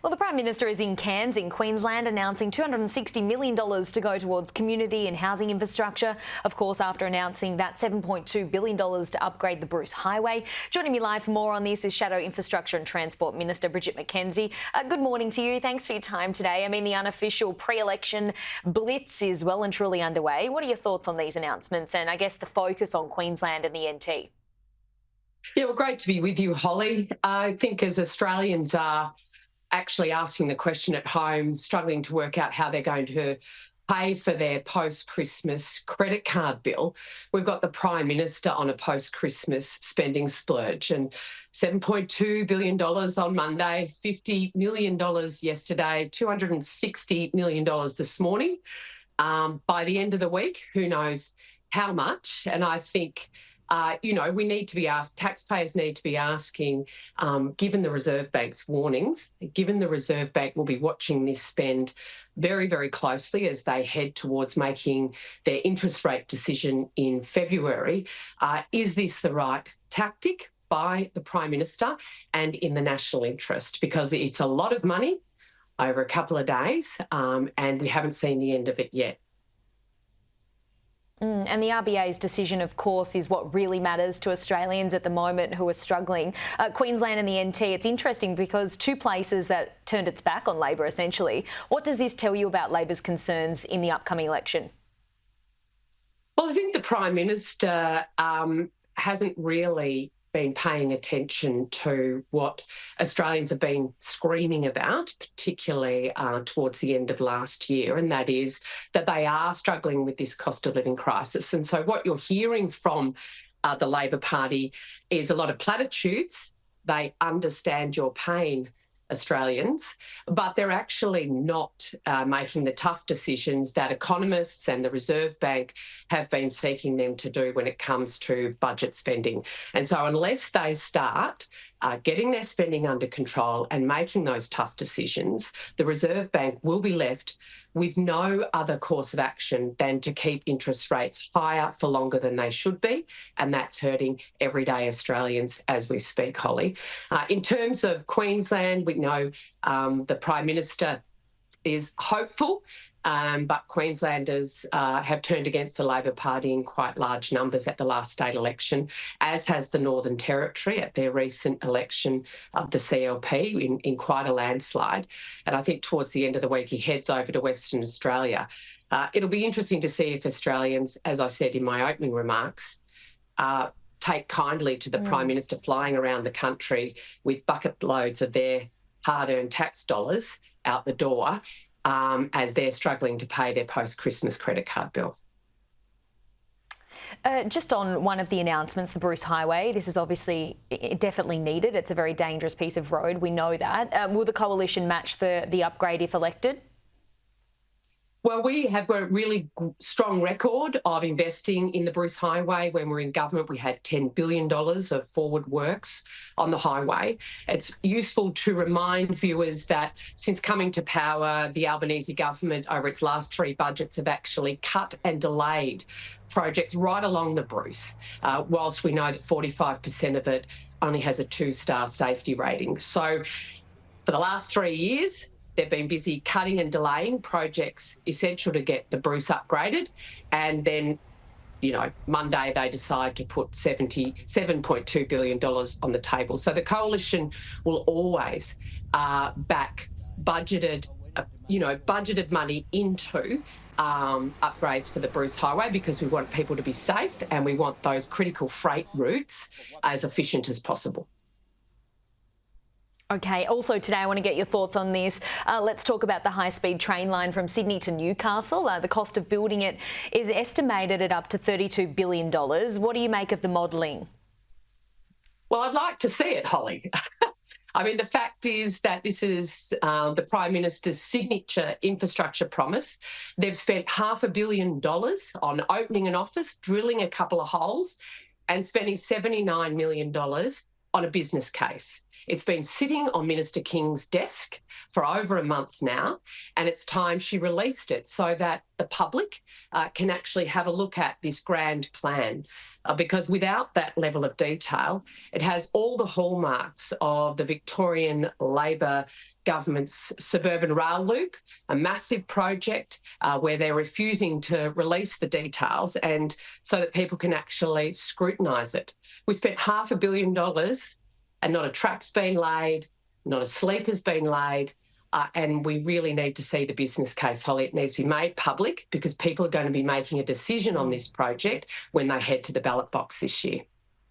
Well, the Prime Minister is in Cairns in Queensland announcing $260 million to go towards community and housing infrastructure. Of course, after announcing that $7.2 billion to upgrade the Bruce Highway. Joining me live for more on this is Shadow Infrastructure and Transport Minister Bridget McKenzie. Good morning to you. Thanks for your time today. I mean, the unofficial pre-election blitz is well and truly underway. What are your thoughts on these announcements and I guess the focus on Queensland and the NT? Yeah, well, great to be with you, Holly. I think as Australians are actually asking the question at home, struggling to work out how they're going to pay for their post-Christmas credit card bill, we've got the Prime Minister on a post-Christmas spending splurge, and $7.2 billion on Monday, $50 million yesterday, $260 million this morning. By the end of the week, who knows how much? And I think we need to be asked, taxpayers need to be asking, given the Reserve Bank's warnings, given the Reserve Bank will be watching this spend very, very closely as they head towards making their interest rate decision in February, is this the right tactic by the Prime Minister and in the national interest? Because it's a lot of money over a couple of days and we haven't seen the end of it yet. And the RBA's decision, of course, is what really matters to Australians at the moment who are struggling. Queensland and the NT, it's interesting because two places that turned its back on Labor, essentially. What does this tell you about Labor's concerns in the upcoming election? Well, I think the Prime Minister hasn't really been paying attention to what Australians have been screaming about, particularly towards the end of last year, and that is that they are struggling with this cost of living crisis. And so what you're hearing from the Labor Party is a lot of platitudes. They understand your pain, Australians, but they're actually not making the tough decisions that economists and the Reserve Bank have been seeking them to do when it comes to budget spending. And so unless they start getting their spending under control and making those tough decisions, the Reserve Bank will be left with no other course of action than to keep interest rates higher for longer than they should be, and that's hurting everyday Australians as we speak, Holly. In terms of Queensland, we know the Prime Minister is hopeful, but Queenslanders have turned against the Labor Party in quite large numbers at the last state election, as has the Northern Territory at their recent election of the CLP in quite a landslide. And I think towards the end of the week, he heads over to Western Australia. It'll be interesting to see if Australians, as I said in my opening remarks, take kindly to the Prime Minister flying around the country with bucket loads of their hard-earned tax dollars out the door as they're struggling to pay their post-Christmas credit card bill. Just on one of the announcements, the Bruce Highway, this is obviously definitely needed. It's a very dangerous piece of road. We know that. Will the coalition match the upgrade if elected? Well, we have got a really strong record of investing in the Bruce Highway. When we were in government, we had $10 billion of forward works on the highway. It's useful to remind viewers that since coming to power, the Albanese government over its last three budgets have actually cut and delayed projects right along the Bruce, whilst we know that 45% of it only has a 2-star safety rating. So for the last 3 years, they've been busy cutting and delaying projects essential to get the Bruce upgraded. And then, Monday they decide to put $7.2 billion on the table. So the coalition will always back budgeted money into upgrades for the Bruce Highway because we want people to be safe and we want those critical freight routes as efficient as possible. Okay, also today I want to get your thoughts on this. Let's talk about the high-speed train line from Sydney to Newcastle. The cost of building it is estimated at up to $32 billion. What do you make of the modelling? Well, I'd like to see it, Holly. I mean, the fact is that this is the Prime Minister's signature infrastructure promise. They've spent $500 million on opening an office, drilling a couple of holes and spending $79 million on a business case. It's been sitting on Minister King's desk for over a month now, and it's time she released it so that the public can actually have a look at this grand plan. Because without that level of detail, it has all the hallmarks of the Victorian Labor government's suburban rail loop, a massive project where they're refusing to release the details and so that people can actually scrutinise it. We spent $500 million and not a track's been laid, not a sleeper's been laid, and we really need to see the business case, Holly. It needs to be made public because people are going to be making a decision on this project when they head to the ballot box this year.